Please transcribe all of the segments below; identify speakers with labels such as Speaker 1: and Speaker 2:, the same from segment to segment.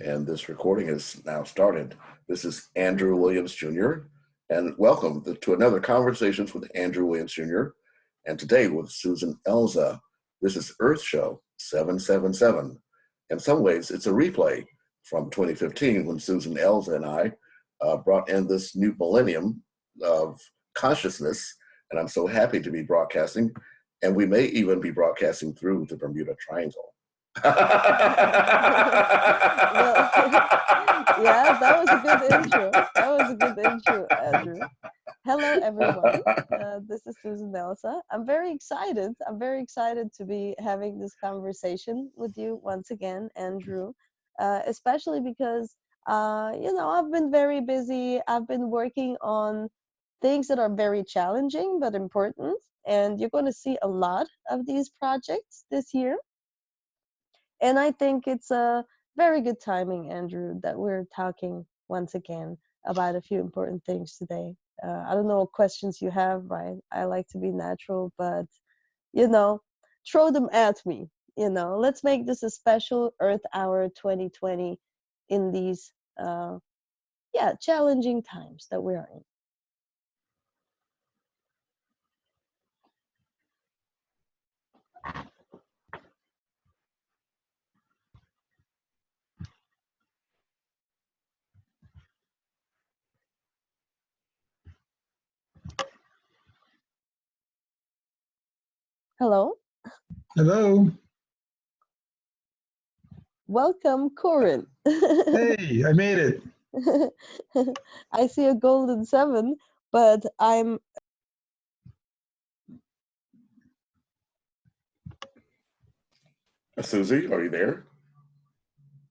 Speaker 1: And this recording is now started. This is Andrew Williams Jr. And welcome to another Conversations with Andrew Williams Jr. And today with Susan Elsa. This is Earth Show 777. In some ways, it's a replay from 2015 when Susan Elsa and I brought in this new millennium of consciousness. And I'm so happy to be broadcasting. And we may even be broadcasting through the Bermuda Triangle.
Speaker 2: Well, yeah, that was a good intro. That was a good intro, Andrew. Hello, everyone. This is Susan Elsa. I'm very excited. I'm very excited to be having this conversation with you once again, Andrew, especially because, I've been very busy. I've been working on things that are very challenging but important. And you're going to see a lot of these projects this year. And I think it's a very good timing, Andrew, that we're talking once again about a few important things today. I don't know what questions you have, right? I like to be natural, but, throw them at me. Let's make this a special Earth Hour 2020 in these, challenging times that we're in. Hello.
Speaker 3: Hello.
Speaker 2: Welcome, Corin.
Speaker 3: Hey, I made it.
Speaker 2: I see a golden 7, but I'm...
Speaker 1: Susie, are you there?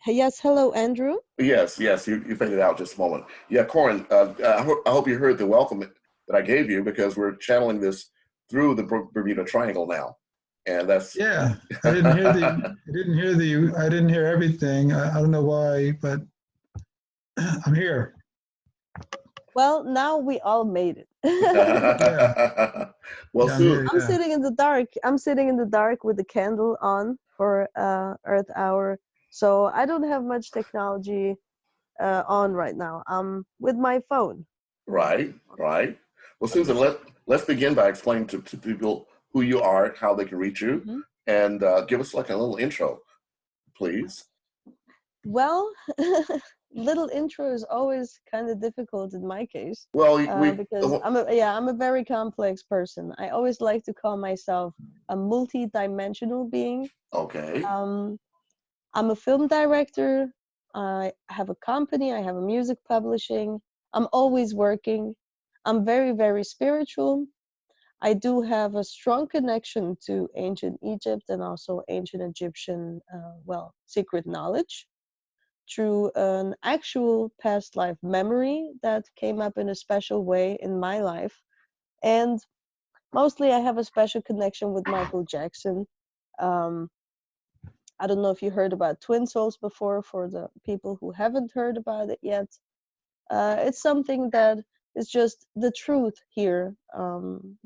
Speaker 2: Yes, hello, Andrew.
Speaker 1: Yes, you faded out just a moment. Yeah, Corin, I hope you heard the welcome that I gave you because we're channeling this through the Bermuda Triangle now, and that's
Speaker 3: yeah. I didn't hear everything. I don't know why, but I'm here.
Speaker 2: Well, now we all made it.
Speaker 1: Yeah. Well,
Speaker 3: Yeah,
Speaker 1: Susan,
Speaker 2: I'm sitting in the dark. I'm sitting in the dark with the candle on for Earth Hour, so I don't have much technology on right now. I'm with my phone.
Speaker 1: right. Well, Susan, let's begin by explaining to people who you are, how they can reach you,
Speaker 2: Mm-hmm.
Speaker 1: and give us like a little intro, please.
Speaker 2: Well, little intro is always kind of difficult in my case.
Speaker 1: Well,
Speaker 2: Because I'm a very complex person. I always like to call myself a multi-dimensional being.
Speaker 1: okay.
Speaker 2: I'm a film director. I have a company. I have a music publishing. I'm always working. I'm very, very spiritual. I do have a strong connection to ancient Egypt and also ancient Egyptian, secret knowledge through an actual past life memory that came up in a special way in my life. And mostly I have a special connection with Michael Jackson. I don't know if you heard about twin souls before. For the people who haven't heard about it yet, it's something that is just the truth here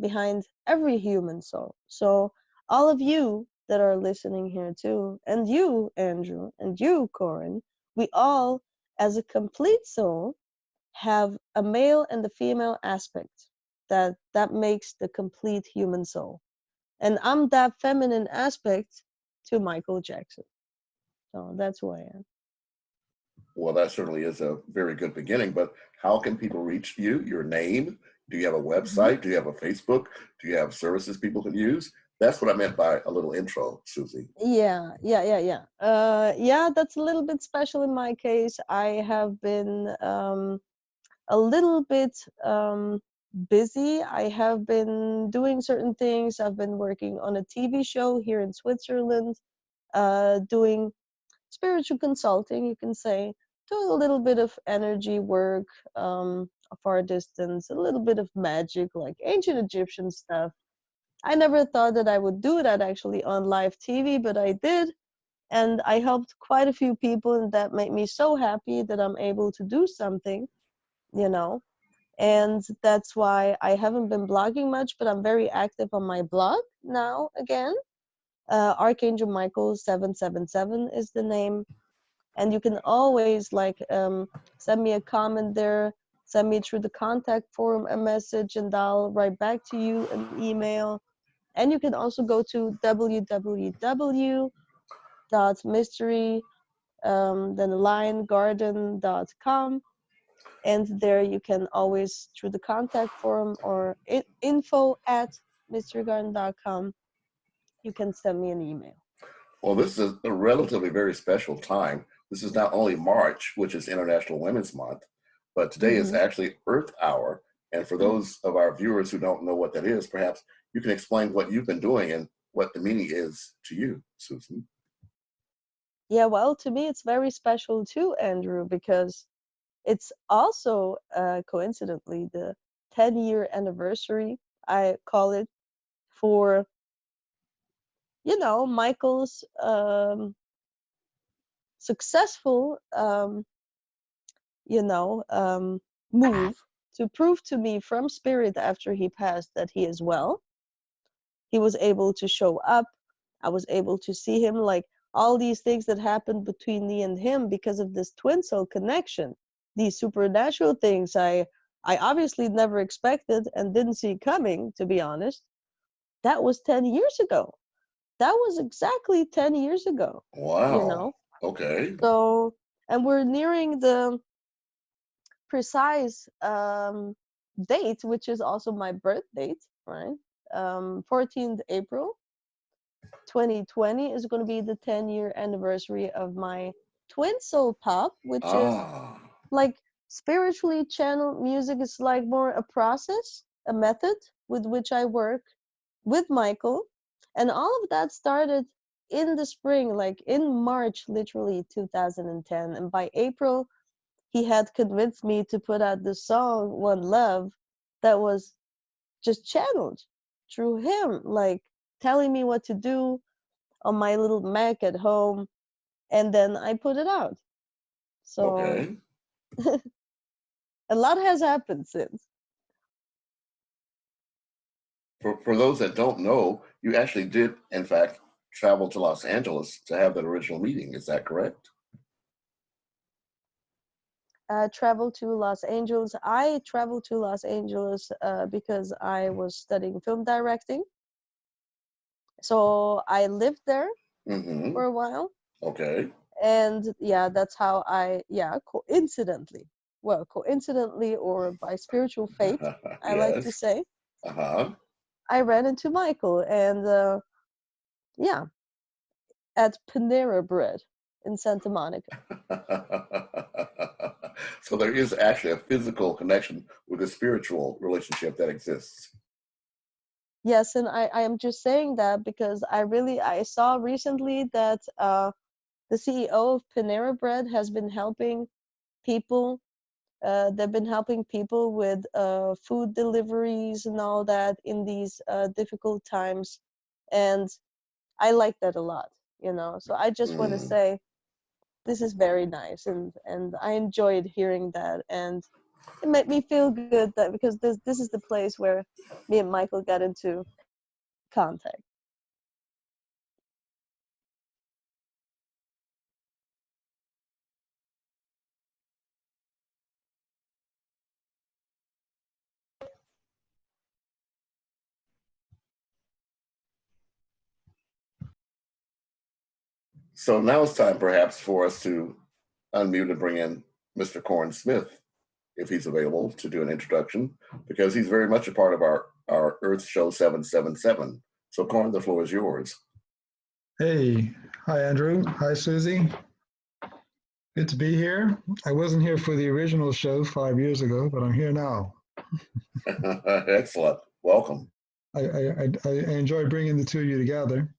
Speaker 2: behind every human soul. So all of you that are listening here too, and you, Andrew, and you, Corin, we all, as a complete soul, have a male and a female aspect that makes the complete human soul. And I'm that feminine aspect to Michael Jackson. So that's who I am.
Speaker 1: Well, that certainly is a very good beginning, but how can people reach you? Your name? Do you have a website?
Speaker 2: Mm-hmm.
Speaker 1: Do you have a Facebook? Do you have services people can use? That's what I meant by a little intro, Susie.
Speaker 2: Yeah. That's a little bit special in my case. I have been a little bit busy. I have been doing certain things. I've been working on a TV show here in Switzerland, doing spiritual consulting, you can say, doing a little bit of energy work, a far distance, a little bit of magic, like ancient Egyptian stuff. I never thought that I would do that actually on live TV, but I did. And I helped quite a few people, and that made me so happy that I'm able to do something, you know. And that's why I haven't been blogging much, but I'm very active on my blog now again. Archangel Michael 777 is the name. And you can always like send me a comment there, send me through the contact form a message, and I'll write back to you an email. And you can also go to www.mystery then liongarden.com, and there you can always through the contact form or info@mysterygarden.com, you can send me an email.
Speaker 1: Well, this is a relatively very special time. This is not only March, which is International Women's Month, but today is actually Earth Hour. And for those of our viewers who don't know what that is, perhaps you can explain what you've been doing and what the meaning is to you, Susan.
Speaker 2: Yeah, well, to me it's very special too, Andrew, because it's also coincidentally the 10-year anniversary, I call it, for Michael's successful move to prove to me from spirit after he passed that he is well. He was able to show up. I was able to see him, like all these things that happened between me and him because of this twin soul connection. These supernatural things I obviously never expected and didn't see coming, to be honest. That was 10 years ago. That was exactly 10 years ago.
Speaker 1: Wow. Okay.
Speaker 2: So, and we're nearing the precise date, which is also my birth date, right? 14th April 2020 is going to be the 10-year anniversary of my twin soul pop, which is like spiritually channeled music. Is like more a process, a method with which I work with Michael. And all of that started in the spring, like in March, literally 2010. And by April, he had convinced me to put out the song One Love that was just channeled through him, like telling me what to do on my little Mac at home. And then I put it out. So a lot has happened since.
Speaker 1: For those that don't know, you actually did, in fact, travel to Los Angeles to have that original meeting. Is that correct?
Speaker 2: Traveled to Los Angeles. I traveled to Los Angeles because I was studying film directing. So I lived there for a while.
Speaker 1: Okay.
Speaker 2: And yeah, that's how coincidentally or by spiritual fate, I like to say, I ran into Michael, and at Panera Bread in Santa Monica.
Speaker 1: So there is actually a physical connection with a spiritual relationship that exists.
Speaker 2: Yes, and I am just saying that because I saw recently that the CEO of Panera Bread has been helping people. They've been helping people with food deliveries and all that in these difficult times, and I like that a lot. So I just want to say this is very nice, and I enjoyed hearing that, and it made me feel good that because this is the place where me and Michael got into contact.
Speaker 1: So now it's time perhaps for us to unmute and bring in Mr. Corin Smith, if he's available, to do an introduction, because he's very much a part of our EarthShow777. So Corin, the floor is yours.
Speaker 3: Hey, hi Andrew, hi Susie. Good to be here. I wasn't here for the original show 5 years ago, but I'm here now.
Speaker 1: Excellent, welcome.
Speaker 3: I enjoy bringing the two of you together.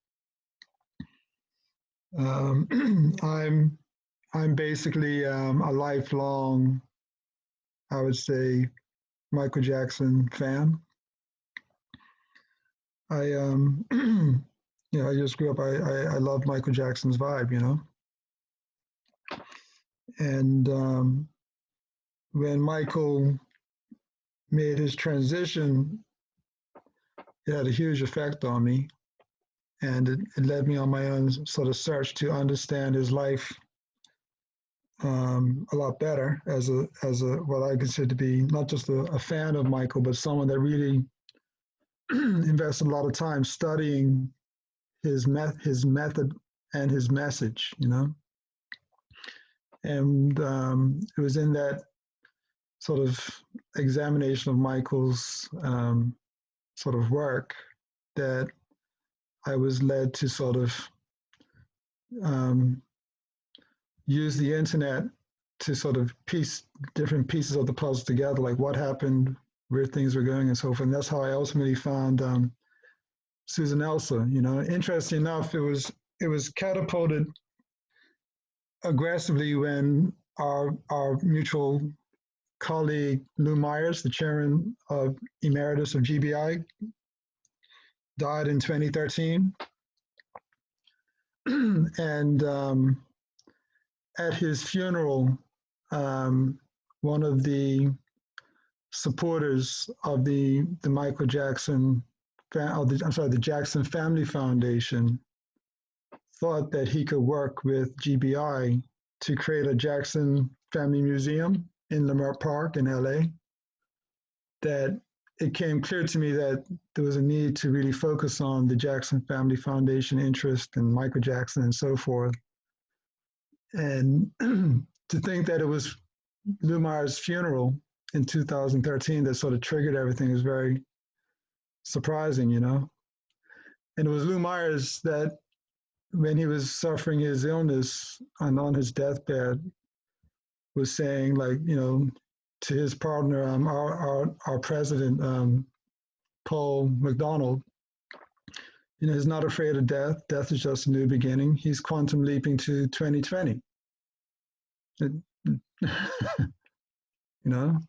Speaker 3: I'm basically a lifelong, I would say, Michael Jackson fan. I I just grew up. I love Michael Jackson's vibe, And when Michael made his transition, it had a huge effect on me, and it led me on my own sort of search to understand his life a lot better as a what I consider to be not just a fan of Michael, but someone that really invested a lot of time studying his method and his message, you know. And it was in that sort of examination of Michael's sort of work that I was led to sort of use the internet to sort of piece different pieces of the puzzle together, like what happened, where things were going, and so forth. And that's how I ultimately found Susan Elsa. You know, interesting enough, it was catapulted aggressively when our mutual colleague Lou Myers, the chairman of emeritus of GBI, died in 2013. And at his funeral, one of the supporters of the Michael Jackson, the Jackson Family Foundation, thought that he could work with GBI to create a Jackson Family Museum in Leimert Park in LA. That it came clear to me that there was a need to really focus on the Jackson Family Foundation interest in Michael Jackson and so forth. And to think that it was Lou Myers' funeral in 2013 that sort of triggered everything is very surprising, you know. And it was Lou Myers that, when he was suffering his illness and on his deathbed, was saying, like, you know, to his partner, our president, Paul McDonald, you know, he's not afraid of death. Death is just a new beginning. He's quantum leaping to 2020. You know,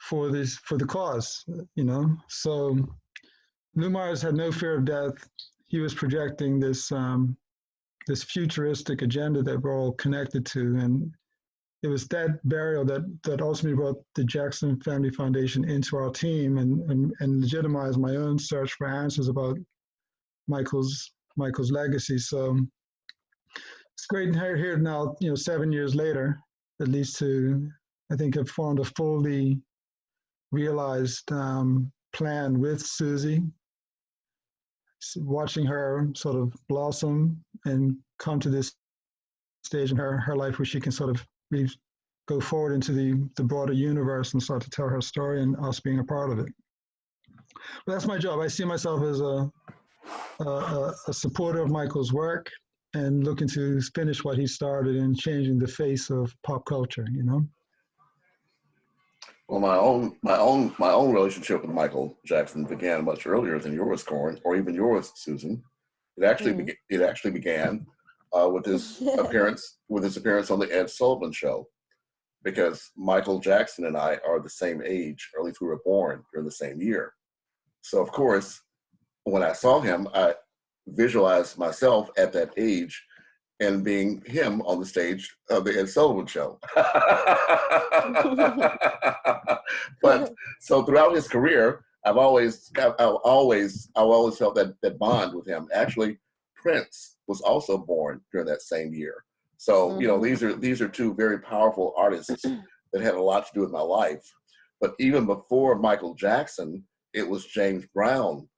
Speaker 3: for the cause, you know. So Lou Myers had no fear of death. He was projecting this this futuristic agenda that we're all connected to, and it was that burial that ultimately brought the Jackson Family Foundation into our team and legitimized my own search for answers about Michael's legacy. So it's great to hear now, you know, 7 years later, at least, to, I think, have formed a fully realized plan with Susie, watching her sort of blossom and come to this stage in her life where she can sort of really go forward into the broader universe and start to tell her story, and us being a part of it. But that's my job. I see myself as a supporter of Michael's work and looking to finish what he started in changing the face of pop culture, you know?
Speaker 1: Well, my own relationship with Michael Jackson began much earlier than yours, Corin, or even yours, Susan. It actually began with his appearance on the Ed Sullivan Show, because Michael Jackson and I are the same age, or at least we were born during the same year. So of course, when I saw him, I visualized myself at that age and being him on the stage of the Ed Sullivan Show. But so throughout his career, I've always felt that bond with him. Actually, Prince was also born during that same year. So, you know, these are two very powerful artists that had a lot to do with my life. But even before Michael Jackson, it was James Brown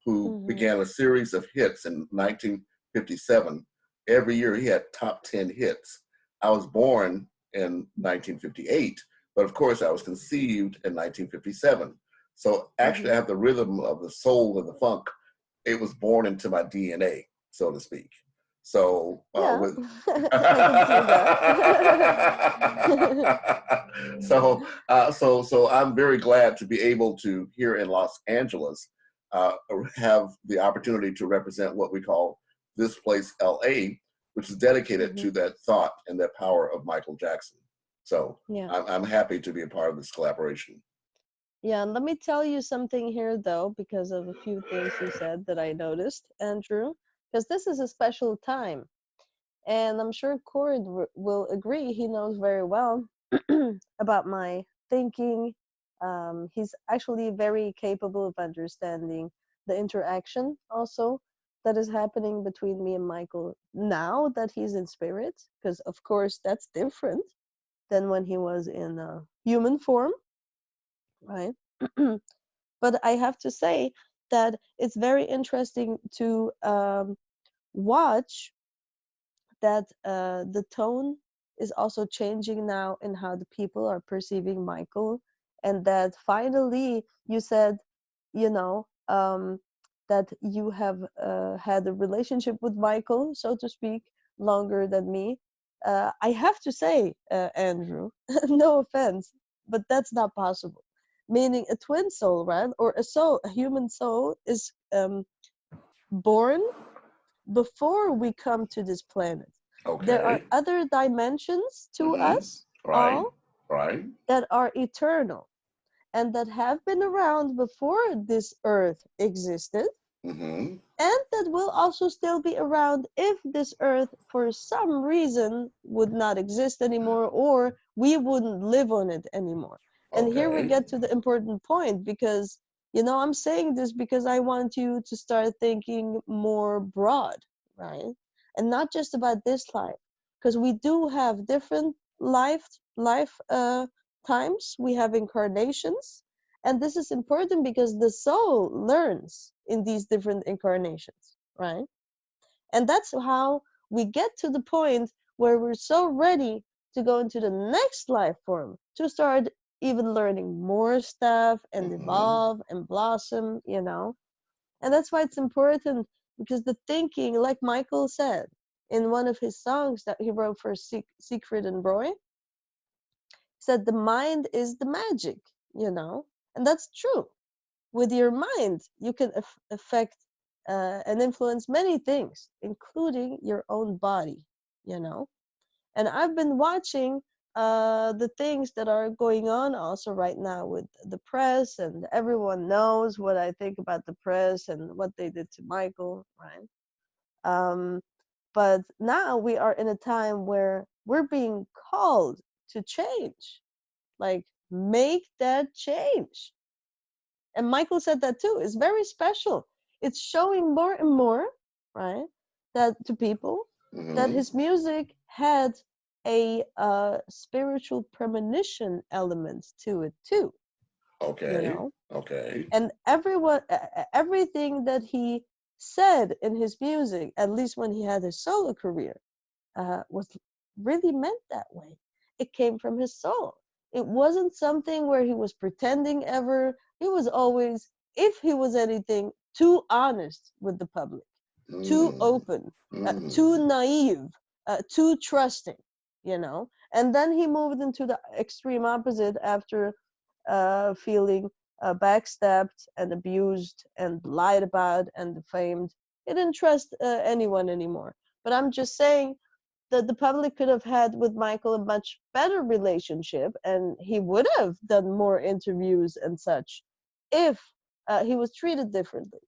Speaker 1: who began a series of hits in 1957. Every year he had top 10 hits. I was born in 1958, but of course I was conceived in 1957. So actually I have the rhythm of the soul and the funk. It was born into my DNA, so to speak. So so I'm very glad to be able to, here in Los Angeles, have the opportunity to represent what we call This Place LA, which is dedicated to that thought and that power of Michael Jackson. So I'm happy to be a part of this collaboration.
Speaker 2: Yeah, and let me tell you something here, though, because of a few things you said that I noticed, Andrew, because this is a special time. And I'm sure Corin will agree. He knows very well about my thinking. He's actually very capable of understanding the interaction also that is happening between me and Michael now that he's in spirit, because of course that's different than when he was in human form, right? But I have to say that it's very interesting to watch that the tone is also changing now in how the people are perceiving Michael, and that finally you said, you know, that you have had a relationship with Michael, so to speak, longer than me. I have to say, Andrew, no offense, but that's not possible. Meaning a twin soul, right? Or a soul, a human soul is born before we come to this planet. There are
Speaker 1: Okay.
Speaker 2: other dimensions to
Speaker 1: Mm-hmm.
Speaker 2: us
Speaker 1: Right.
Speaker 2: all
Speaker 1: Right.
Speaker 2: that are eternal and that have been around before this earth existed,
Speaker 1: Mm-hmm.
Speaker 2: and that will also still be around if this earth for some reason would not exist anymore, or we wouldn't live on it anymore. And here we
Speaker 1: Okay.
Speaker 2: get to the important point, because I'm saying this because I want you to start thinking more broad, right? And not just about this life, because we do have different life times, we have incarnations, and this is important because the soul learns in these different incarnations, right? And that's how we get to the point where we're so ready to go into the next life form, to start even learning more stuff and
Speaker 1: Mm-hmm.
Speaker 2: evolve and blossom. And that's why it's important, because the thinking, like Michael said in one of his songs that he wrote for Siegfried and Roy, said the mind is the magic. And that's true. With your mind, you can affect and influence many things, including your own body. And I've been watching the things that are going on also right now with the press, and everyone knows what I think about the press and what they did to Michael, right? Um, but now we are in a time where we're being called to change, like make that change. And Michael said that too. It's very special. It's showing more and more, right, that to people that
Speaker 1: Mm-hmm.
Speaker 2: his music had a spiritual premonition element to it too, you
Speaker 1: Okay.
Speaker 2: know.
Speaker 1: Okay.
Speaker 2: And everything that he said in his music, at least when he had his solo career, was really meant that way. It came from his soul. It wasn't something where he was pretending ever. He was always, if he was anything, too honest with the public, too
Speaker 1: Mm.
Speaker 2: open, too
Speaker 1: Mm.
Speaker 2: naive, too trusting. And then he moved into the extreme opposite after feeling backstabbed and abused and lied about and defamed. He didn't trust anyone anymore. But I'm just saying that the public could have had with Michael a much better relationship, and he would have done more interviews and such if he was treated differently,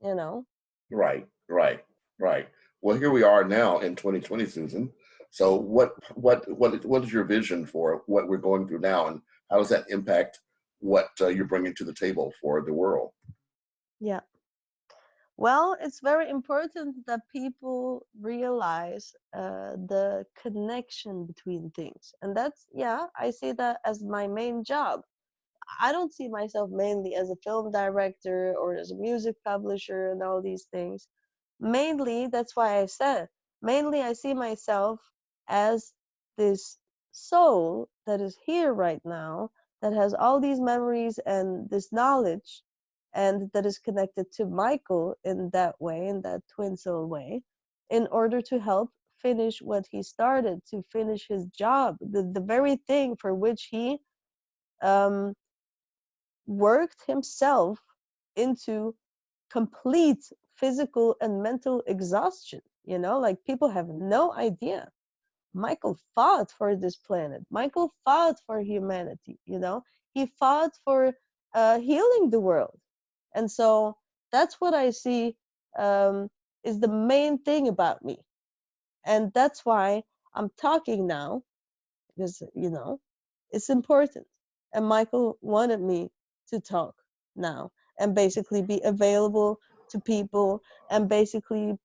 Speaker 2: you know?
Speaker 1: Right. Right. Right. Well, here we are now in 2020, Susan. So, what is your vision for what we're going through now, and how does that impact what you're bringing to the table for the world?
Speaker 2: Yeah. Well, it's very important that people realize the connection between things. And that's, yeah, I see that as my main job. I don't see myself mainly as a film director or as a music publisher and all these things. Mainly, that's why I said, mainly I see myself as this soul that is here right now, that has all these memories and this knowledge, and that is connected to Michael in that way, in that twin soul way, in order to help finish what he started, to finish his job, the very thing for which he um, worked himself into complete physical and mental exhaustion. Like people have no idea. Michael fought for this planet. Michael fought for humanity. He fought for healing the world. And so that's what I see is the main thing about me. And that's why I'm talking now, because, it's important. And Michael wanted me to talk now and basically be available to people and basically,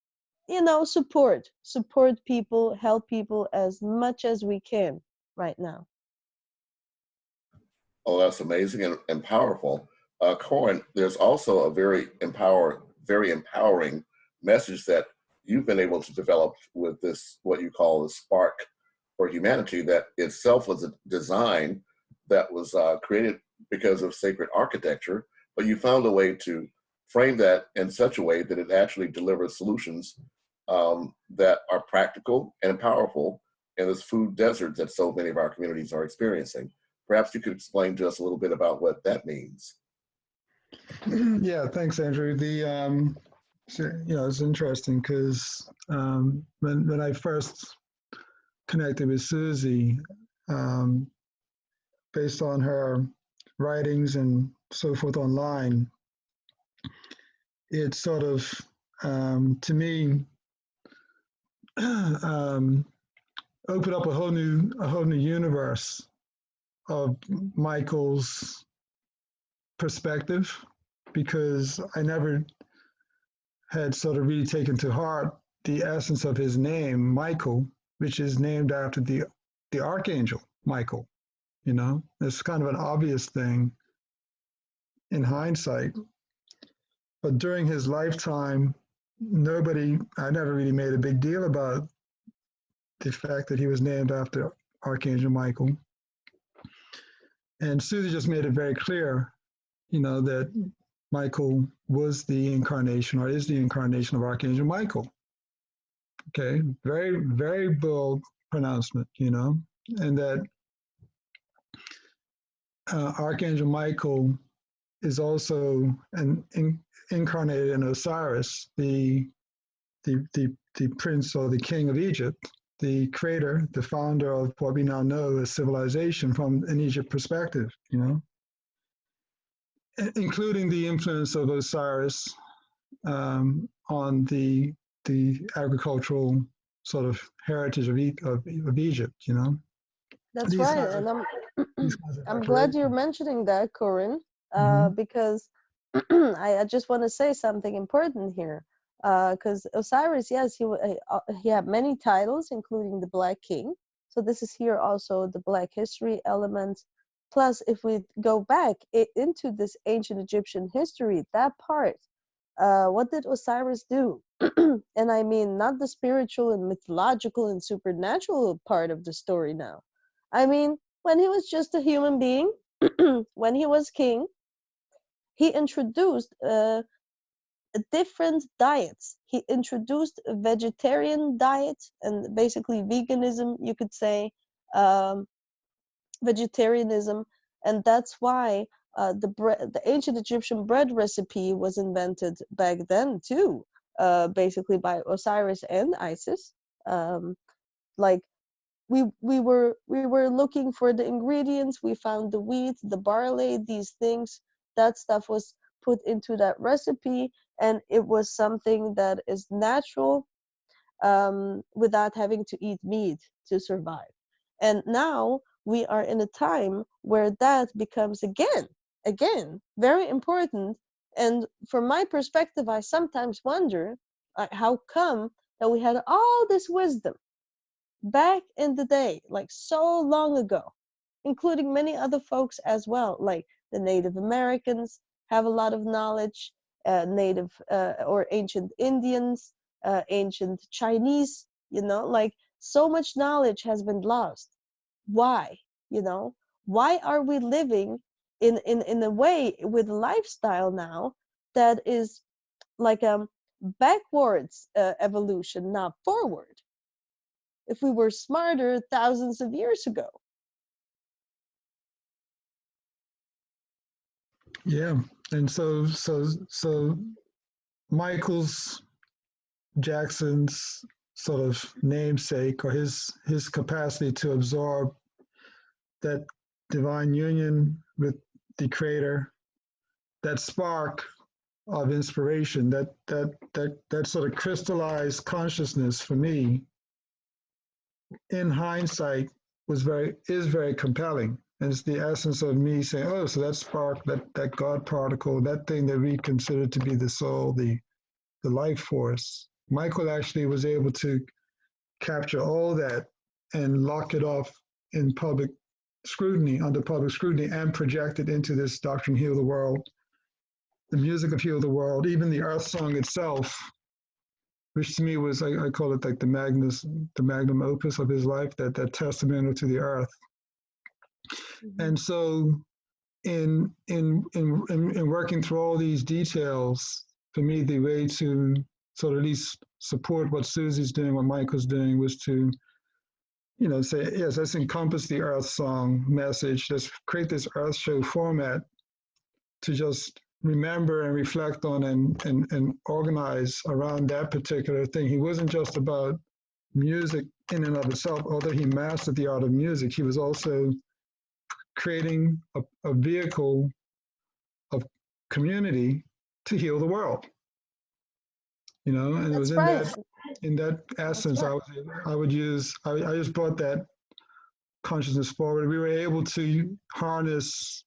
Speaker 2: support people, help people as much as we can right now.
Speaker 1: Oh, that's amazing and powerful. Corin, there's also a very empowering message that you've been able to develop with this, what you call the spark for humanity, that itself was a design that was created because of sacred architecture, but you found a way to frame that in such a way that it actually delivers solutions that are practical and powerful in this food desert that so many of our communities are experiencing. Perhaps you could explain to us a little bit about what that means.
Speaker 3: Yeah, thanks, Andrew. It's interesting because when I first connected with Susie, based on her writings and so forth online, it sort of, to me, opened up a whole new universe of Michael's perspective, because I never had sort of really taken to heart the essence of his name, Michael, which is named after the archangel Michael. It's kind of an obvious thing in hindsight, but during his lifetime, I never really made a big deal about the fact that he was named after Archangel Michael. And Susie just made it very clear, that Michael was the incarnation, or is the incarnation, of Archangel Michael. Okay, very, very bold pronouncement, and that Archangel Michael is also incarnated in Osiris, the prince or the king of Egypt, the creator, the founder of what we now know as civilization from an Egypt perspective, including the influence of Osiris on the agricultural sort of heritage of Egypt,
Speaker 2: That's
Speaker 3: These
Speaker 2: right,
Speaker 3: kinds
Speaker 2: and
Speaker 3: of-
Speaker 2: I'm glad you're mentioning that, Corin, because I just want to say something important here. Because Osiris, yes, he had many titles, including the Black King. So this is here also the Black history element. Plus, if we go back into this ancient Egyptian history, that part, what did Osiris do? And I mean, not the spiritual and mythological and supernatural part of the story now. I mean, when he was just a human being, when he was king, he introduced different diets. He introduced a vegetarian diet and basically veganism, you could say, vegetarianism, and that's why the ancient Egyptian bread recipe was invented back then too, basically by Osiris and Isis. Like we were looking for the ingredients. We found the wheat, the barley, these things. That stuff was put into that recipe, and it was something that is natural, without having to eat meat to survive. And now we are in a time where that becomes again very important. And from my perspective, I sometimes wonder how come that we had all this wisdom back in the day, like so long ago, including many other folks as well, like the Native Americans have a lot of knowledge, Native or ancient Indians, ancient Chinese, like so much knowledge has been lost. Why? Why are we living in a way with lifestyle now that is like a backwards evolution, not forward? If we were smarter thousands of years ago.
Speaker 3: Yeah, and so Michael's Jackson's sort of namesake, or his capacity to absorb that divine union with the creator, that spark of inspiration, that sort of crystallized consciousness for me, in hindsight, is very compelling. And it's the essence of me saying, oh, so that spark, that God particle, that thing that we consider to be the soul, the the life force. Michael actually was able to capture all that and lock it off in public scrutiny, under public scrutiny, and project it into this doctrine, Heal the World, the music of Heal the World, even the Earth song itself, which to me was, I call it like the magnum opus of his life, that testament to the earth. Mm-hmm. And so in working through all these details, for me, the way to sort of at least support what Susie's doing, what Michael's doing, was to, you know, say, yes, let's encompass the Earth song message. Let's create this Earth show format to just remember and reflect on and organize around that particular thing. He wasn't just about music in and of itself, although he mastered the art of music. He was also creating a vehicle of community to heal the world. You know, and it was in that essence, right. I just brought that consciousness forward. We were able to harness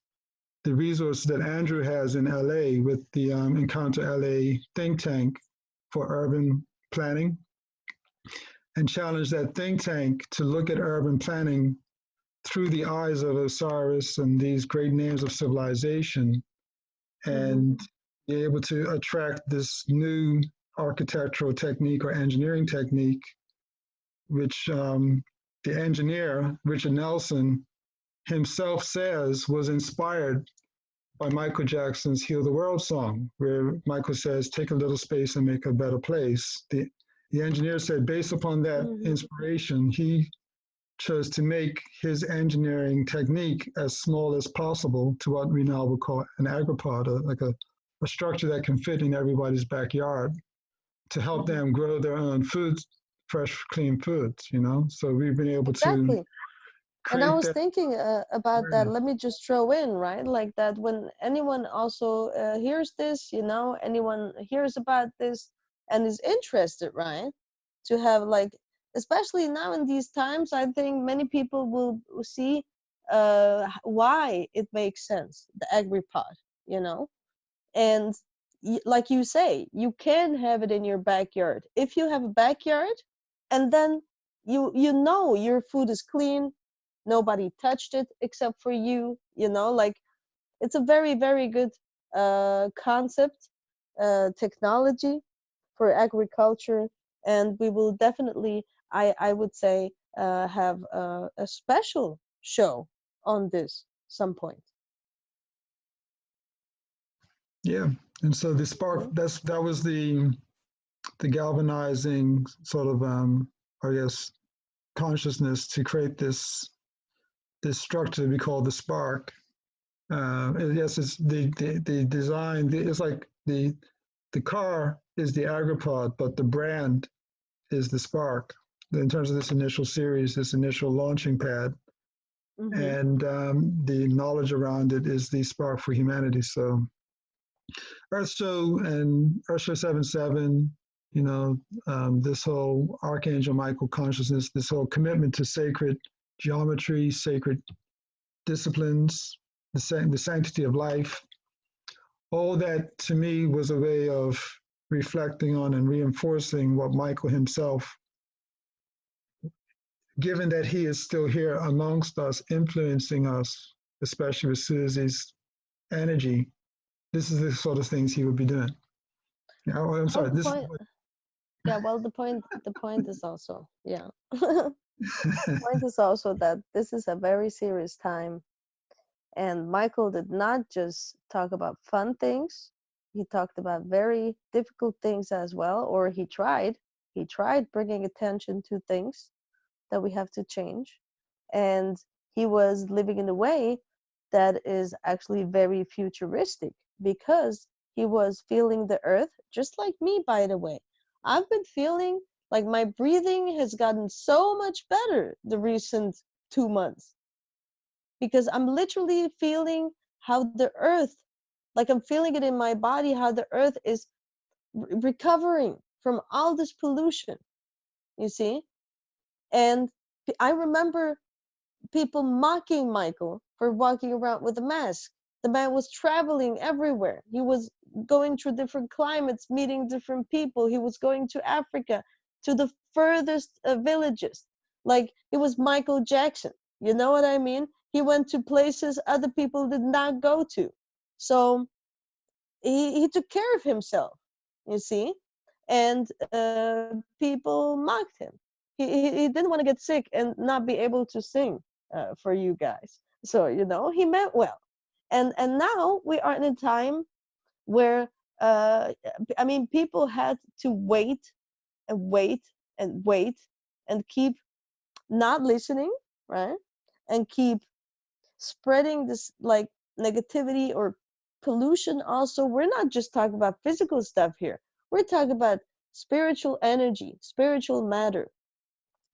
Speaker 3: the resources that Andrew has in LA with the Encounter LA think tank for urban planning, and challenge that think tank to look at urban planning through the eyes of Osiris and these great names of civilization, and be able to attract this new architectural technique or engineering technique, which the engineer, Richard Nelson, himself says was inspired by Michael Jackson's Heal the World song, where Michael says, take a little space and make a better place. The engineer said, based upon that inspiration, he chose to make his engineering technique as small as possible to what we now would call an agripod, like a structure that can fit in everybody's backyard to help them grow their own foods, fresh, clean foods, you know? So we've been able to
Speaker 2: and I was thinking about that. Let me just throw in, right? Like that when anyone also hears this, you know, anyone hears about this and is interested, right? To have like, especially now in these times, I think many people will see why it makes sense, the agripod, you know? And like you say, you can have it in your backyard. If you have a backyard and then you know your food is clean, nobody touched it except for you, you know, like it's a very, very good concept, technology for agriculture. And we will definitely, I would say, have a special show on this some point.
Speaker 3: Yeah, and so the spark, that was the galvanizing sort of, I guess, consciousness to create this structure we call the spark. Yes, it's the design. It's like the car is the agripod, but the brand is the spark. In terms of this initial series, this initial launching pad, and the knowledge around it is the spark for humanity. So, EarthShow and EarthShow777, you know, this whole Archangel Michael consciousness, this whole commitment to sacred geometry, sacred disciplines, the sanctity of life, all that to me was a way of reflecting on and reinforcing what Michael himself, given that he is still here amongst us, influencing us, especially with Susie's energy, this is the sort of things he would be doing. Oh, I'm sorry.
Speaker 2: Yeah, well, the point is also, yeah. The point is also that this is a very serious time. And Michael did not just talk about fun things. He talked about very difficult things as well, or he tried bringing attention to things that we have to change. And he was living in a way that is actually very futuristic, because he was feeling the earth, just like me, by the way. I've been feeling like my breathing has gotten so much better the recent 2 months, because I'm literally feeling how the earth, like I'm feeling it in my body, how the earth is recovering from all this pollution, you see? And I remember people mocking Michael for walking around with a mask. The man was traveling everywhere. He was going through different climates, meeting different people. He was going to Africa, to the furthest villages. Like, it was Michael Jackson. You know what I mean? He went to places other people did not go to. So he took care of himself, you see? And people mocked him. He didn't want to get sick and not be able to sing for you guys. So, you know, he meant well. And now we are in a time where, I mean, people had to wait and wait and wait and keep not listening, right? And keep spreading this like negativity or pollution. Also, we're not just talking about physical stuff here. We're talking about spiritual energy, spiritual matter.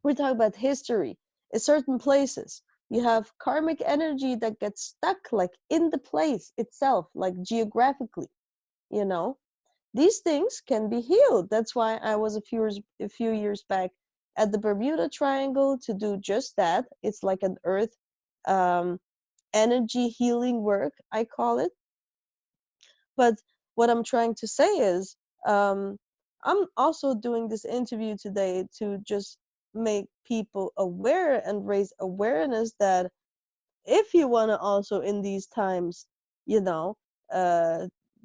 Speaker 2: We're talking about history. In certain places, you have karmic energy that gets stuck like in the place itself, like geographically, you know. These things can be healed. That's why I was a few years back at the Bermuda Triangle to do just that. It's like an earth energy healing work, I call it. But what I'm trying to say is, I'm also doing this interview today to just make people aware and raise awareness that if you want to also in these times, you know,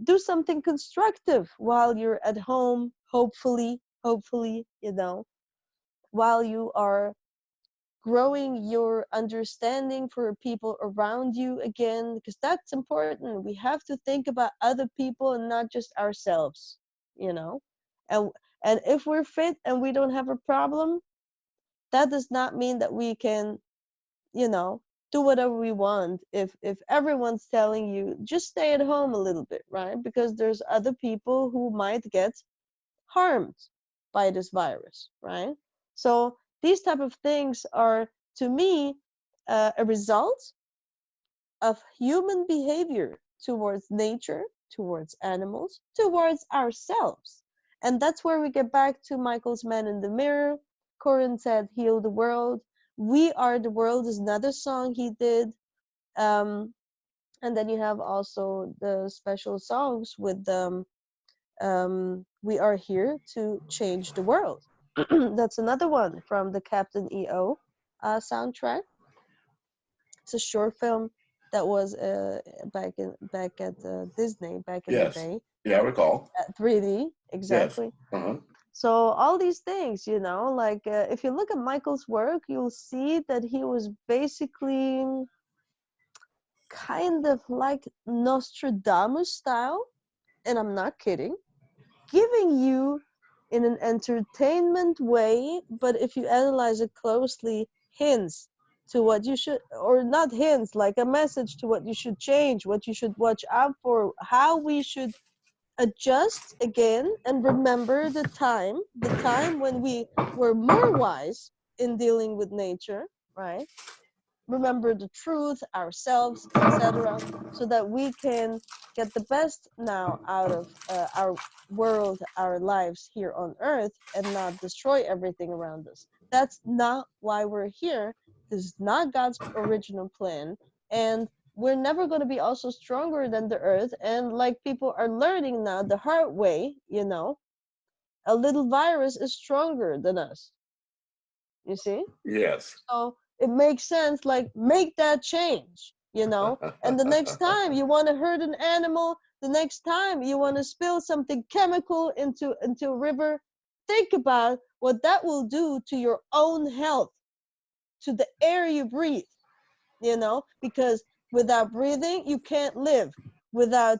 Speaker 2: do something constructive while you're at home, hopefully, you know, while you are growing your understanding for people around you again, because that's important. We have to think about other people and not just ourselves, you know. And and if we're fit and we don't have a problem, that does not mean that we can, you know, do whatever we want. If everyone's telling you just stay at home a little bit, right? Because there's other people who might get harmed by this virus, right? So these type of things are, to me, a result of human behavior towards nature, towards animals, towards ourselves. And that's where we get back to Michael's Man in the Mirror. Corin said, heal the world. We Are the World is another song he did. And then you have also the special songs with We Are Here to Change the World. That's another one from the Captain EO soundtrack. It's a short film that was back at Disney back in the
Speaker 1: Yes.
Speaker 2: day.
Speaker 1: Yeah, I recall.
Speaker 2: 3D, exactly.
Speaker 1: Yes. Uh-huh.
Speaker 2: So all these things, you know, like if you look at Michael's work, you'll see that he was basically kind of like Nostradamus style, and I'm not kidding, giving you in an entertainment way, but if you analyze it closely, hints to what you should, or not hints, like a message to what you should change, what you should watch out for, how we should adjust again and remember the time when we were more wise in dealing with nature, right? Remember the truth, ourselves, etc., so that we can get the best now out of our world, our lives here on earth, and not destroy everything around us. That's not why we're here. This is not God's original plan, and we're never going to be also stronger than the earth. And like people are learning now the hard way, you know, a little virus is stronger than us, you see.
Speaker 1: Yes.
Speaker 2: So it makes sense, like, make that change, you know. And the next time you want to hurt an animal, the next time you want to spill something chemical into a river, think about what that will do to your own health, to the air you breathe, you know, because without breathing you can't live, without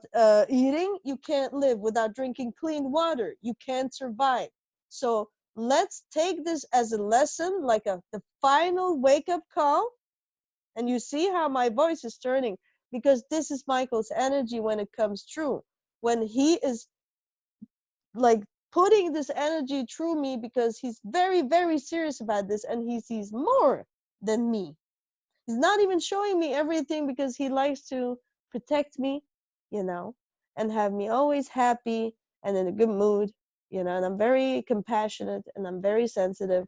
Speaker 2: eating you can't live, without drinking clean water you can't survive. So let's take this as a lesson, like the final wake-up call. And you see how my voice is turning, because this is Michael's energy when it comes true, when he is like putting this energy through me, because he's very, very serious about this, and he sees more than me. He's not even showing me everything because he likes to protect me, you know, and have me always happy and in a good mood, you know, and I'm very compassionate and I'm very sensitive.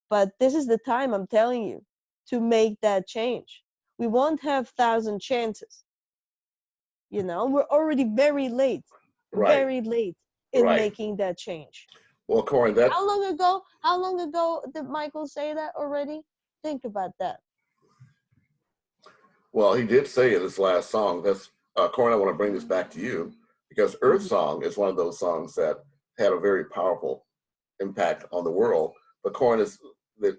Speaker 2: But this is the time, I'm telling you, to make that change. We won't have 1,000 chances, you know, we're already very late.
Speaker 1: Right.
Speaker 2: very late in
Speaker 1: Right.
Speaker 2: making that change.
Speaker 1: Well, Corin, that
Speaker 2: How long ago did Michael say that already? Think about that.
Speaker 1: well, he did say in his last song. That's Corin. I want to bring this back to you because Earth Song is one of those songs that had a very powerful impact on the world. But Corin, is the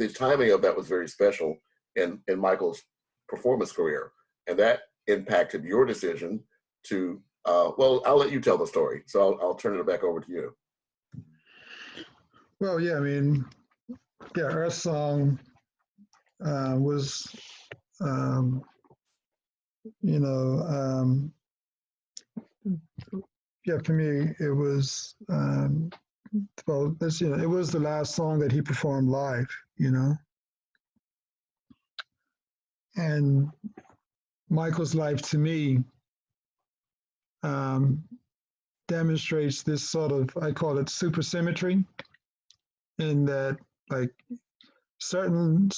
Speaker 1: timing of that was very special in Michael's performance career, and that impacted your decision to. Well, I'll let you tell the story. So I'll turn it back over to you.
Speaker 3: Well, yeah, I mean, yeah, Earth Song was, you know, yeah, for me, it was, well, this, you know, it was the last song that he performed live, you know, and Michael's life to me demonstrates this sort of, I call it supersymmetry, in that like certain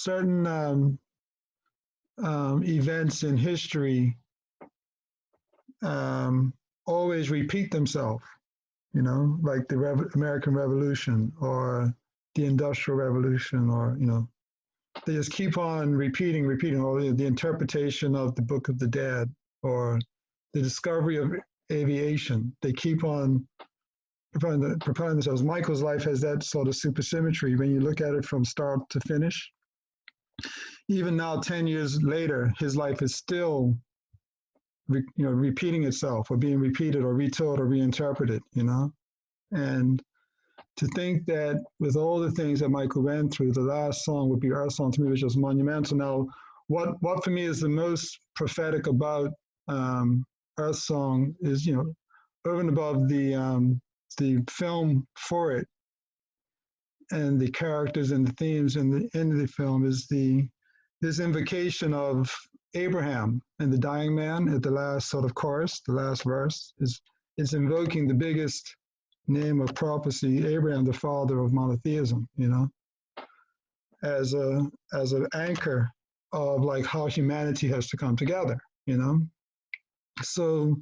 Speaker 3: events in history always repeat themselves, you know, like the American Revolution or the Industrial Revolution, or, you know, they just keep on repeating, or the interpretation of the Book of the Dead or the discovery of aviation. They keep on propelling themselves. Michael's life has that sort of supersymmetry when you look at it from start to finish. Even now, 10 years later, his life is still repeating itself, or being repeated or retold or reinterpreted, you know? And to think that with all the things that Michael went through, the last song would be Earth Song, to me was just monumental. Now, what for me is the most prophetic about Earth Song is, you know, over and above the film for it and the characters and the themes in the end of the film, is this invocation of Abraham and the dying man at the last sort of chorus, the last verse, is invoking the biggest name of prophecy, Abraham, the father of monotheism, you know, as an anchor of like how humanity has to come together, you know. So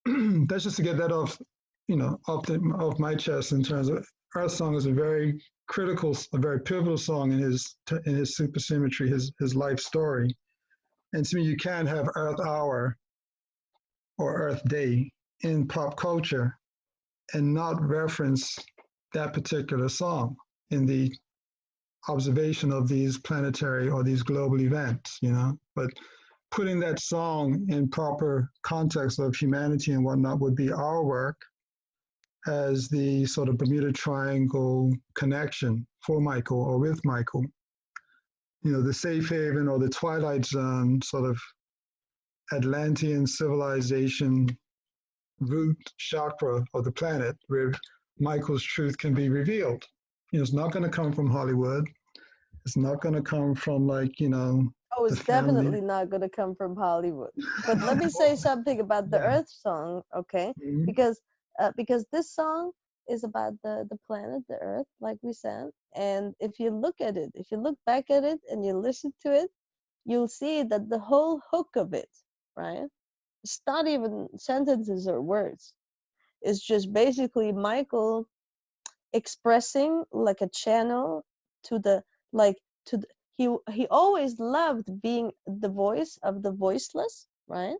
Speaker 3: that's just to get that off, you know, off my chest in terms of Earth Song is a very critical, a very pivotal song in his supersymmetry, his life story. And to me, you can't have Earth Hour or Earth Day in pop culture and not reference that particular song in the observation of these planetary or these global events, you know. But putting that song in proper context of humanity and whatnot would be our work as the sort of Bermuda Triangle connection for Michael or with Michael. You know, the safe haven or the twilight zone sort of Atlantean civilization root chakra of the planet where Michael's truth can be revealed. You know, it's not going to come from Hollywood. It's not going to come from like, you know,
Speaker 2: Oh, it's definitely not going to come from Hollywood. But let me say something about the Earth Song, okay?
Speaker 3: Mm-hmm.
Speaker 2: Because this song is about the planet, the Earth, like we said. And if you look at it, if you look back at it and you listen to it, you'll see that the whole hook of it, right? It's not even sentences or words. It's just basically Michael expressing like a channel to the like to the, he always loved being the voice of the voiceless, right?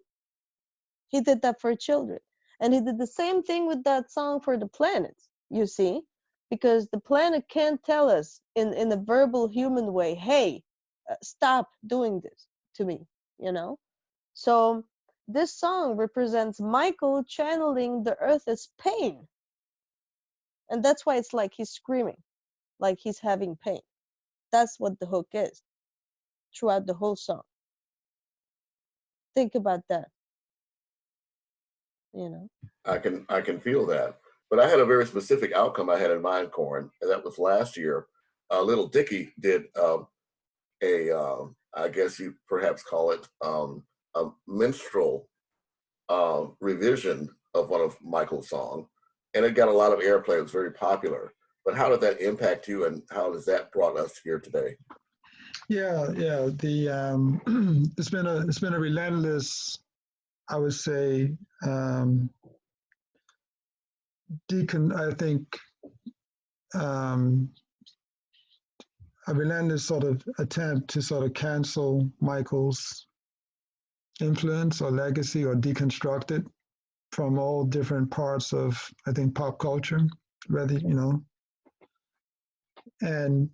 Speaker 2: He did that for children, and he did the same thing with that song for the planet, you see, because the planet can't tell us in a verbal human way, hey, stop doing this to me, you know. So this song represents Michael channeling the earth's pain, and that's why it's like he's screaming, like he's having pain. That's what the hook is throughout the whole song. Think about that. You know,
Speaker 1: I can feel that. But I had a very specific outcome I had in mind, Corin, and that was last year. Little Dicky did I guess you perhaps call it a minstrel revision of one of Michael's songs, and it got a lot of airplay. It was very popular. But how did that impact you, and how does that brought us here today?
Speaker 3: Yeah. The it's been a relentless, I would say, I think a relentless sort of attempt to sort of cancel Michael's influence or legacy or deconstruct it from all different parts of, I think, pop culture, whether, and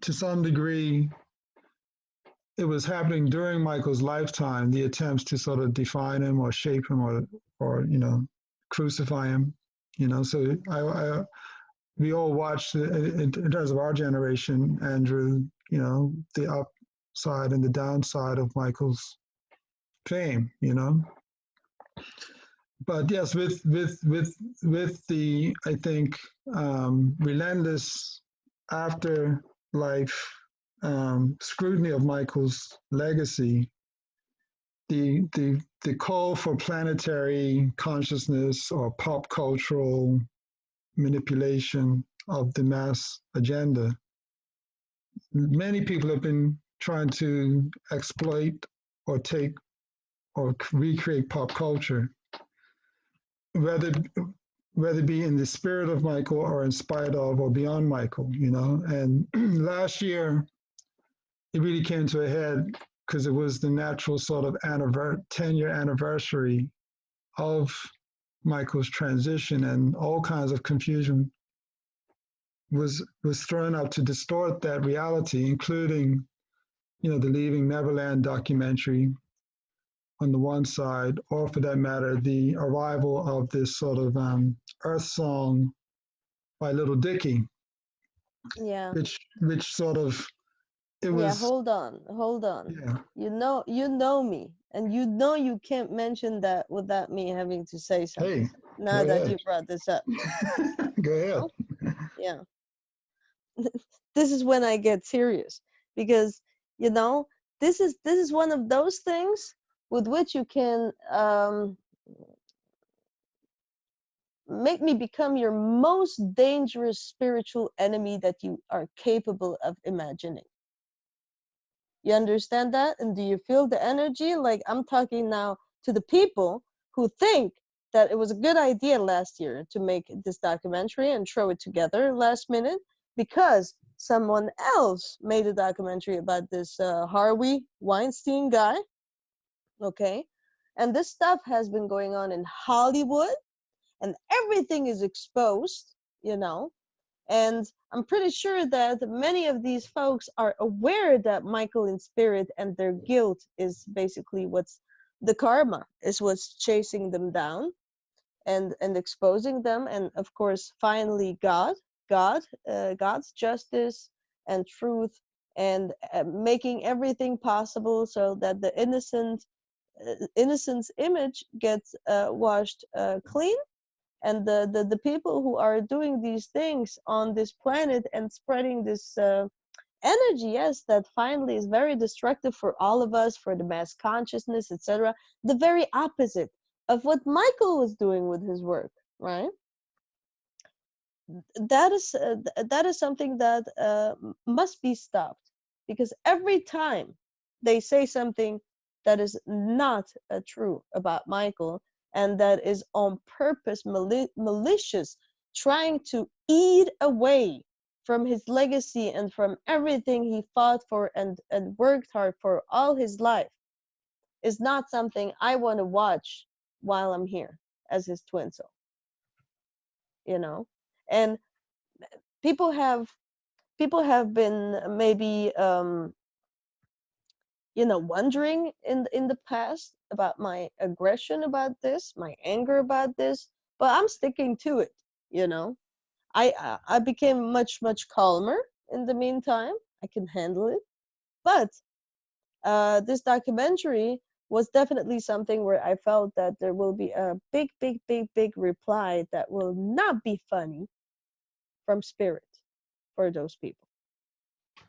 Speaker 3: to some degree, it was happening during Michael's lifetime, the attempts to sort of define him or shape him or crucify him, so we all watched, in terms of our generation, Andrew, the upside and the downside of Michael's fame, But yes, with the, I think, relentless afterlife scrutiny of Michael's legacy, the call for planetary consciousness or pop cultural manipulation of the mass agenda. Many people have been trying to exploit or take or recreate pop culture, whether it be in the spirit of Michael or in spite of or beyond Michael, And last year, it really came to a head because it was the natural sort of 10-year anniversary of Michael's transition, and all kinds of confusion was thrown up to distort that reality, including, the Leaving Neverland documentary on the one side, or for that matter, the arrival of this sort of Earth song by Little Dicky,
Speaker 2: Yeah.
Speaker 3: which sort of, it was.
Speaker 2: Yeah, hold on.
Speaker 3: Yeah.
Speaker 2: You know me, and you can't mention that without me having to say something.
Speaker 3: Hey,
Speaker 2: Now that you brought this up.
Speaker 3: Go ahead.
Speaker 2: Oh, yeah. This is when I get serious, because this is one of those things with which you can make me become your most dangerous spiritual enemy that you are capable of imagining. You understand that? And do you feel the energy? Like, I'm talking now to the people who think that it was a good idea last year to make this documentary and throw it together last minute because someone else made a documentary about this Harvey Weinstein guy. Okay. And this stuff has been going on in Hollywood, and everything is exposed, And I'm pretty sure that many of these folks are aware that Michael in spirit and their guilt is basically what's the karma, is what's chasing them down and exposing them. And of course, finally, God's justice and truth, and making everything possible so that the innocent's image gets washed clean. And the people who are doing these things on this planet and spreading this energy, yes, that finally is very destructive for all of us, for the mass consciousness, etc. The very opposite of what Michael was doing with his work, right? That is something that must be stopped, because every time they say something that is not true about Michael, and that is on purpose malicious, trying to eat away from his legacy and from everything he fought for and worked hard for all his life, is not something I want to watch while I'm here as his twin soul, And people have been maybe wondering in the past about my aggression about this, my anger about this, but I'm sticking to it. I became much calmer in the meantime. I can handle it. But this documentary was definitely something where I felt that there will be a big reply that will not be funny from spirit for those people.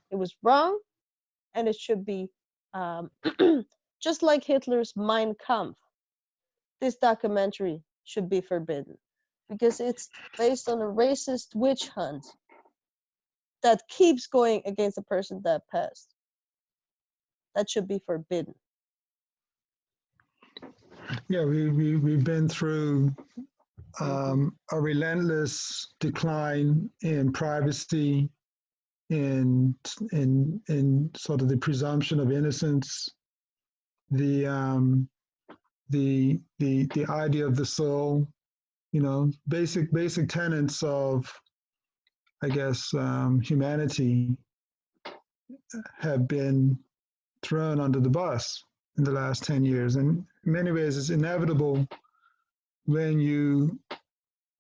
Speaker 2: It was wrong, and it should be just like Hitler's Mein Kampf. This documentary should be forbidden because it's based on a racist witch hunt that keeps going against a person that passed. That should be forbidden.
Speaker 3: Yeah, we've been through a relentless decline in privacy, in sort of the presumption of innocence, the the idea of the soul, basic tenets of, I guess, humanity have been thrown under the bus in the last 10 years. And in many ways, it's inevitable when you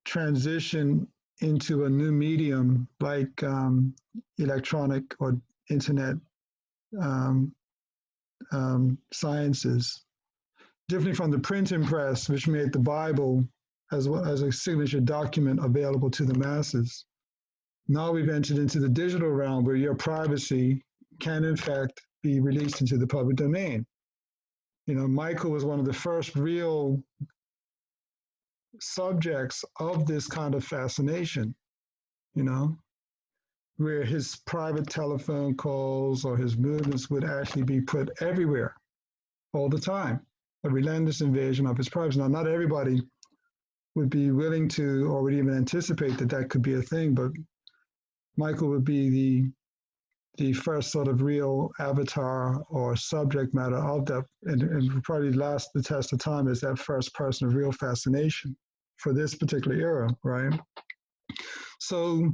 Speaker 3: transition into a new medium like electronic or internet um, sciences, differently from the printing press, which made the Bible as well as a signature document available to the masses. Now we've entered into the digital realm where your privacy can, in fact, be released into the public domain. Michael was one of the first real subjects of this kind of fascination, where his private telephone calls or his movements would actually be put everywhere all the time, a relentless invasion of his privacy. Now, not everybody would be willing to or would even anticipate that that could be a thing, but Michael would be the first sort of real avatar or subject matter of that, and probably last the test of time as that first person of real fascination for this particular era, right? So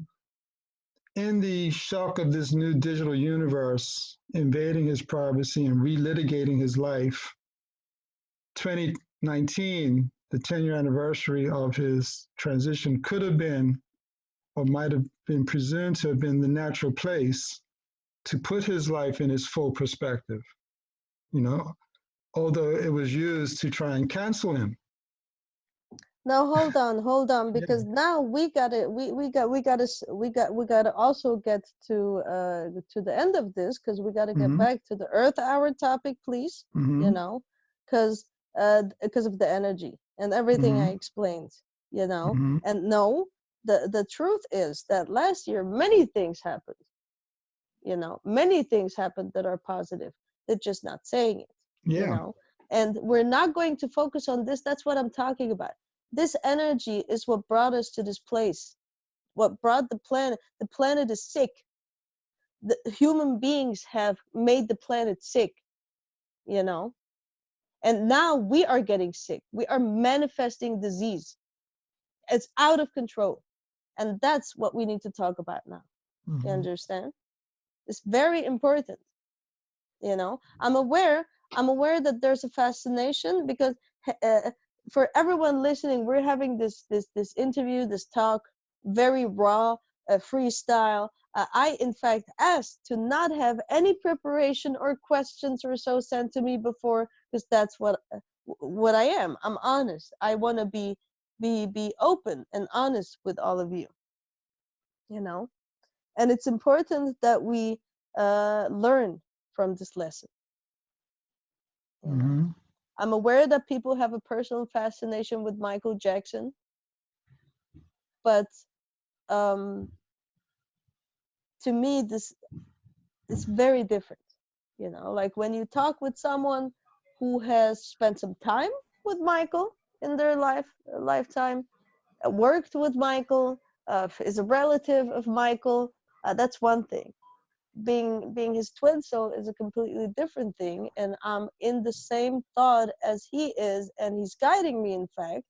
Speaker 3: in the shock of this new digital universe invading his privacy and relitigating his life, 2019, the 10-year anniversary of his transition, could have been or might have been presumed to have been the natural place to put his life in its full perspective, although it was used to try and cancel him.
Speaker 2: Now hold on, because now we gotta also get to the end of this, because we gotta get back to the Earth Hour topic, please. Because of the energy and everything I explained, and no, the truth is that last year many things happened. Many things happened that are positive. They're just not saying it. And we're not going to focus on this. That's what I'm talking about. This energy is what brought us to this place, what brought the planet. The planet is sick. The human beings have made the planet sick, and now we are getting sick. We are manifesting disease. It's out of control, and that's what we need to talk about now. You understand? It's very important. I'm aware that there's a fascination, because for everyone listening, we're having this interview, this talk, very raw, freestyle. I in fact asked to not have any preparation or questions or so sent to me before, because that's what I am. I'm honest. I want to be open and honest with all of you. And it's important that we learn from this lesson. I'm aware that people have a personal fascination with Michael Jackson, but to me, this is very different. Like when you talk with someone who has spent some time with Michael in their lifetime, worked with Michael, is a relative of Michael, that's one thing. Being his twin soul is a completely different thing, and I'm in the same thought as he is, and he's guiding me, in fact.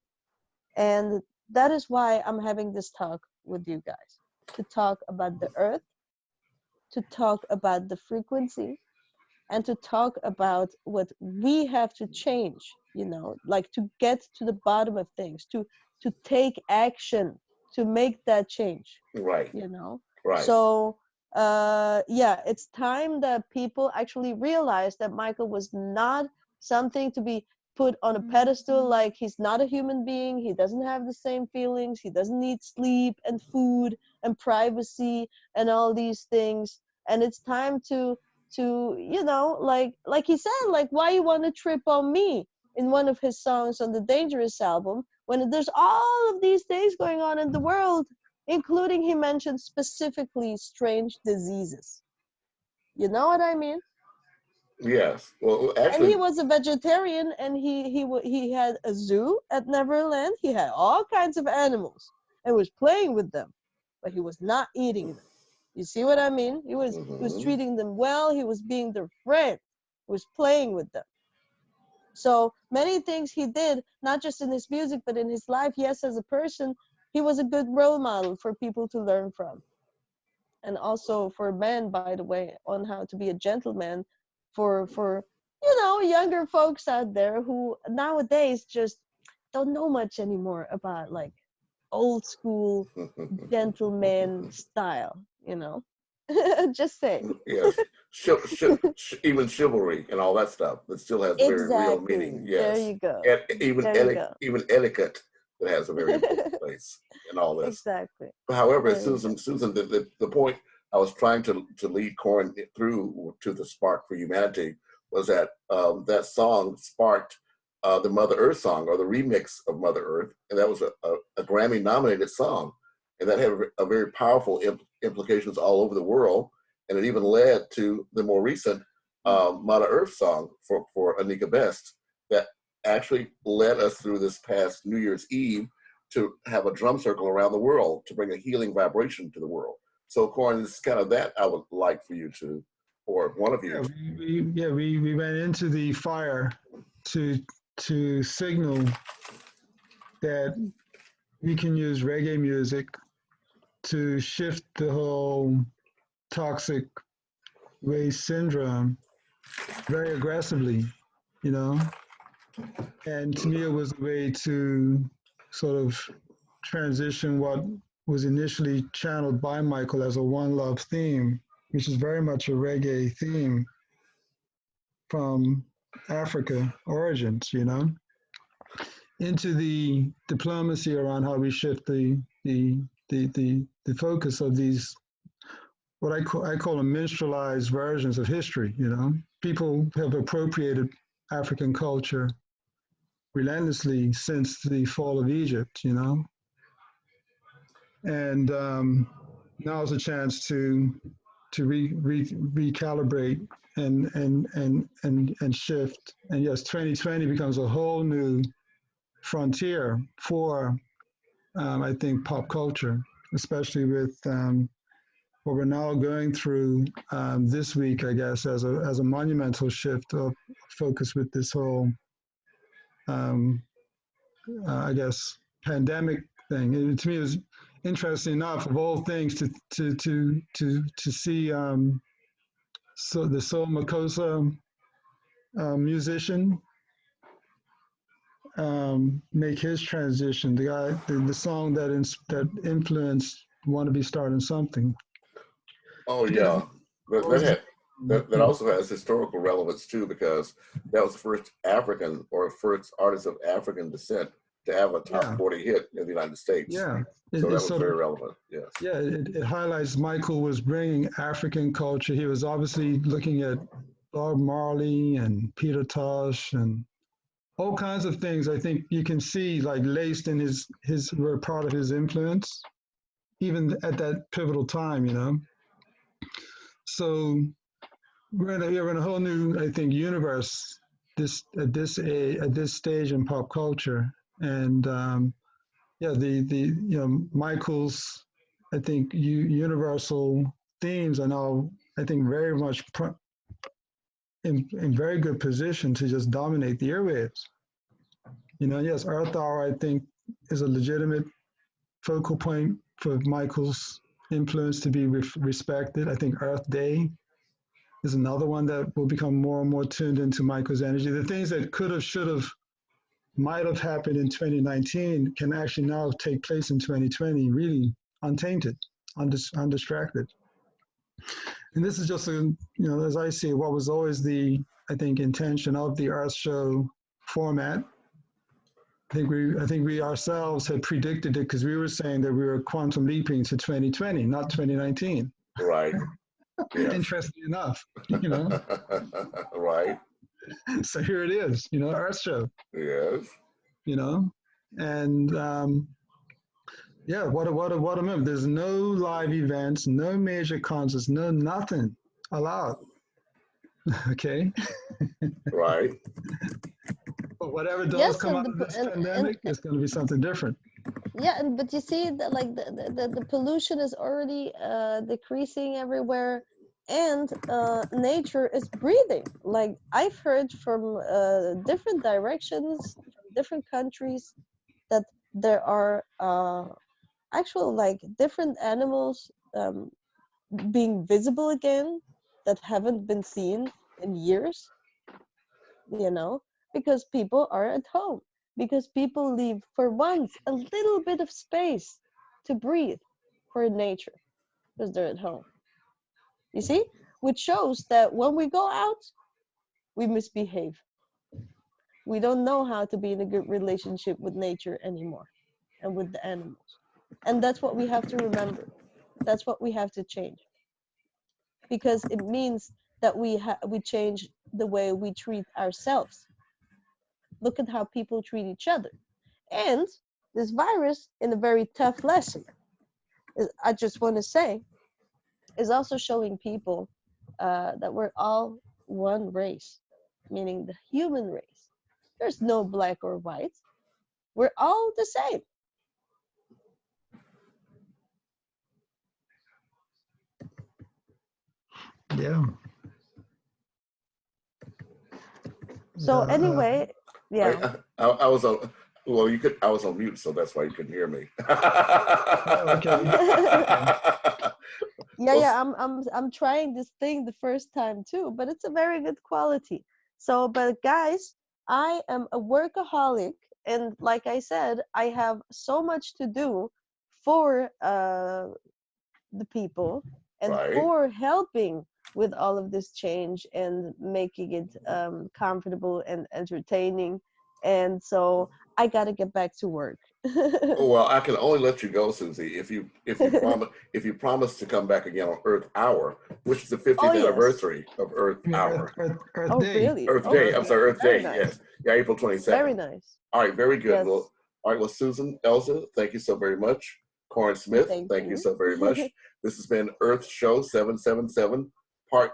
Speaker 2: And that is why I'm having this talk with you guys, to talk about the earth, to talk about the frequency, and to talk about what we have to change, like to get to the bottom of things, to take action, to make that change.
Speaker 1: Right. Right.
Speaker 2: So it's time that people actually realize that Michael was not something to be put on a pedestal, like he's not a human being, he doesn't have the same feelings, he doesn't need sleep and food and privacy and all these things. And it's time to like he said, like, why you want to trip on me, in one of his songs on the Dangerous album, when there's all of these things going on in the world, including, he mentioned specifically, strange diseases. You know what I mean?
Speaker 1: Yes. Well,
Speaker 2: And he
Speaker 1: actually,
Speaker 2: was a vegetarian, and he had a zoo at Neverland. He had all kinds of animals and was playing with them, but he was not eating them. You see what I mean? He was
Speaker 1: hmm
Speaker 2: treating them well. He was being their friend. He was playing with them. So many things he did, not just in his music, but in his life. Yes, as a person, he was a good role model for people to learn from, and also for men, by the way, on how to be a gentleman for younger folks out there who nowadays just don't know much anymore about like old school gentleman style, just saying.
Speaker 1: yes. Even chivalry and all that stuff that still has a very real meaning.
Speaker 2: Exactly, there
Speaker 1: Yes.
Speaker 2: you go,
Speaker 1: And even
Speaker 2: there you go.
Speaker 1: even etiquette that has a very important place in all this.
Speaker 2: Exactly,
Speaker 1: However,
Speaker 2: there you go.
Speaker 1: Susan, the point I was trying to lead Corin through to the Spark for Humanity was that that song sparked the Mother Earth song, or the remix of Mother Earth, and that was a Grammy-nominated song, and that had a very powerful implications all over the world, and it even led to the more recent Mother Earth song for Anika Best that actually led us through this past New Year's Eve to have a drum circle around the world to bring a healing vibration to the world. So, Corin, this is kind of that I would like for you to, or one of you.
Speaker 3: We went into the fire to signal that we can use reggae music to shift the whole toxic waste syndrome very aggressively, you know. And to me, it was a way to sort of transition what was initially channeled by Michael as a one love theme, which is very much a reggae theme from Africa origins, into the diplomacy around how we shift the focus of these what I call them minstrelized versions of history. People have appropriated African culture relentlessly since the fall of Egypt. And now is a chance to recalibrate and shift. And yes, 2020 becomes a whole new frontier for I think pop culture, especially with what we're now going through this week, I guess, as a monumental shift of focus with this whole, I guess, pandemic thing. To me, it was interesting enough, of all things, to see so the Soul Makossa musician make his transition. The guy, the song that influenced "Want to Be Starting Something."
Speaker 1: Oh yeah, that also has historical relevance too, because that was the first African or first artist of African descent to have a top 40 hit in the United States.
Speaker 3: Yeah,
Speaker 1: so that was very relevant. Yes.
Speaker 3: Yeah, it highlights Michael was bringing African culture. He was obviously looking at Bob Marley and Peter Tosh and all kinds of things. I think you can see like laced in his were part of his influence, even at that pivotal time. So we're in a whole new, I think, universe at this stage in pop culture, and Michael's, I think, universal themes are now, I think, very much in very good position to just dominate the airwaves. Yes, Earth Hour, I think, is a legitimate focal point for Michael's influence to be respected. I think Earth Day is another one that will become more and more tuned into Michael's energy. The things that could have, should have, might have happened in 2019 can actually now take place in 2020, really untainted, undistracted. And this is just as I see, what was always the, I think, intention of the Earth Show format. I think we ourselves had predicted it, because we were saying that we were quantum leaping to 2020, not 2019.
Speaker 1: Right. Yes.
Speaker 3: Interesting enough,
Speaker 1: Right.
Speaker 3: So here it is, Earth Show.
Speaker 1: Yes.
Speaker 3: And what a move. There's no live events, no major concerts, no nothing allowed. Okay.
Speaker 1: Right.
Speaker 3: But whatever does
Speaker 2: Yes,
Speaker 3: come out of this pandemic, it's going to be something different.
Speaker 2: yeah, and but you see that like the pollution is already decreasing everywhere, and nature is breathing. Like I've heard from different directions, from different countries, that there are actual like different animals being visible again that haven't been seen in years, you know, because people are at home, because people leave for once a little bit of space to breathe for nature, because they're at home. You see? Which shows that when we go out, we misbehave. We don't know how to be in a good relationship with nature anymore and with the animals. And that's what we have to remember. That's what we have to change, because it means that we change the way we treat ourselves. Look at how people treat each other. And this virus, in a very tough lesson, I just want to say, is also showing people that we're all one race, meaning the human race. There's no black or white. We're all the same.
Speaker 3: Yeah.
Speaker 2: So anyway, yeah.
Speaker 1: I was on. Well, you could. I was on mute, so that's why you couldn't hear me.
Speaker 3: Okay.
Speaker 2: Yeah,
Speaker 1: Well,
Speaker 2: yeah, I'm trying this thing the first time too, but it's a very good quality. So, but guys, I am a workaholic, and like I said, I have so much to do for the people and
Speaker 1: right.
Speaker 2: for helping with all of this change and making it comfortable and entertaining. And so I got to get back to work.
Speaker 1: Well, I can only let you go, Susie, if you promise to come back again on Earth Hour, which is the
Speaker 2: Oh
Speaker 1: 50th
Speaker 2: yes.
Speaker 1: anniversary of Earth
Speaker 3: I mean,
Speaker 1: Hour.
Speaker 2: Oh
Speaker 3: Day.
Speaker 2: really?
Speaker 1: Earth Day. I'm
Speaker 2: Okay.
Speaker 1: sorry, Earth
Speaker 2: Very
Speaker 1: Day.
Speaker 2: nice.
Speaker 1: Yes. Yeah, April
Speaker 2: Very
Speaker 1: 22nd.
Speaker 2: nice.
Speaker 1: All right, very good.
Speaker 2: Yes.
Speaker 1: Well, all right. Well, Susan Elsa, thank you so very much. Corin Smith,
Speaker 2: Thank
Speaker 1: thank you
Speaker 2: you.
Speaker 1: so very much. This has been Earth Show 777 part.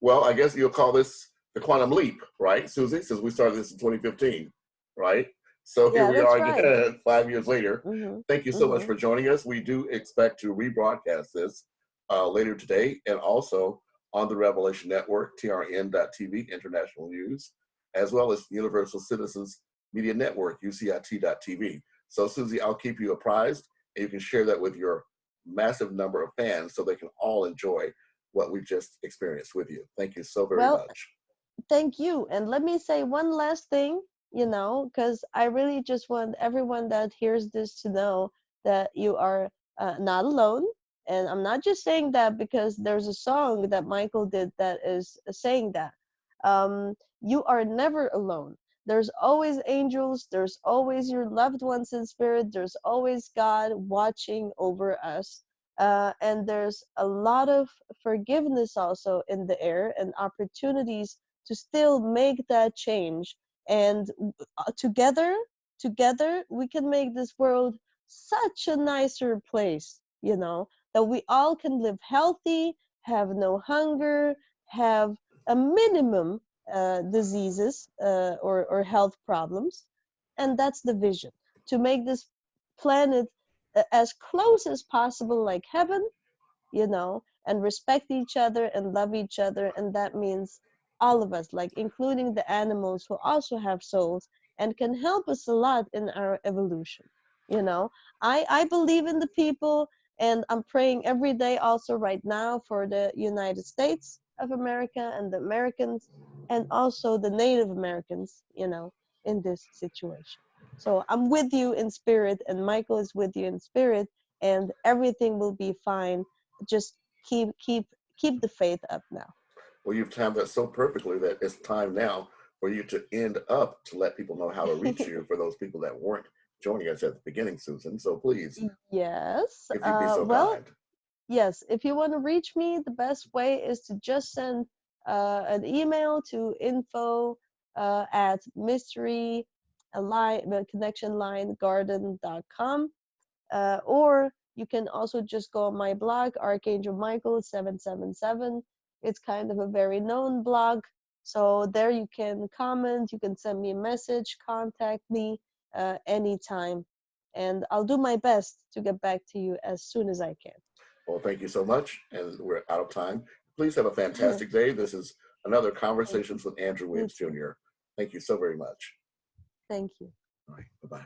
Speaker 1: Well, I guess you'll call this the quantum leap, right, Susie? Since we started this in 2015, right? So here
Speaker 2: Yeah,
Speaker 1: we
Speaker 2: that's
Speaker 1: are
Speaker 2: right.
Speaker 1: again, 5 years later.
Speaker 2: Mhm.
Speaker 1: Thank you so much
Speaker 2: Mhm.
Speaker 1: for joining us. We do expect to rebroadcast this later today and also on the Revelation Network, trn.tv, International News, as well as Universal Citizens Media Network, UCIT.tv. So, Susie, I'll keep you apprised, and you can share that with your massive number of fans so they can all enjoy what we've just experienced with you. Thank you so very
Speaker 2: Well,
Speaker 1: much.
Speaker 2: thank you. And let me say one last thing, you know, because I really just want everyone that hears this to know that you are not alone. And I'm not just saying that because there's a song that Michael did that is saying that. You are never alone. There's always angels, there's always your loved ones in spirit, there's always God watching over us. And there's a lot of forgiveness also in the air and opportunities to still make that change, and together we can make this world such a nicer place, you know, that we all can live healthy, have no hunger, have a minimum diseases or health problems. And that's the vision, to make this planet as close as possible like heaven, you know, and respect each other and love each other. And that means all of us, like including the animals who also have souls and can help us a lot in our evolution. You know, I believe in the people, and I'm praying every day also right now for the United States of America and the Americans and also the Native Americans, you know, in this situation. So I'm with you in spirit, and Michael is with you in spirit, and everything will be fine. Just keep the faith up now.
Speaker 1: Well, you've timed that so perfectly that it's time now for you to end up to let people know how to reach you for those people that weren't joining us at the beginning, Susan. So please,
Speaker 2: Yes.
Speaker 1: if you'd be so
Speaker 2: Well,
Speaker 1: kind.
Speaker 2: yes. If you want to reach me, the best way is to just send an email to info at connectionlinegarden.com. Or you can also just go on my blog, Archangel Michael 777. It's kind of a very known blog. So there you can comment, you can send me a message, contact me anytime. And I'll do my best to get back to you as soon as I can.
Speaker 1: Well, thank you so much. And we're out of time. Please have a fantastic day. This is another Conversations with Andrew Williams Jr. Thank you so very much.
Speaker 2: Thank you.
Speaker 1: All right. Bye-bye.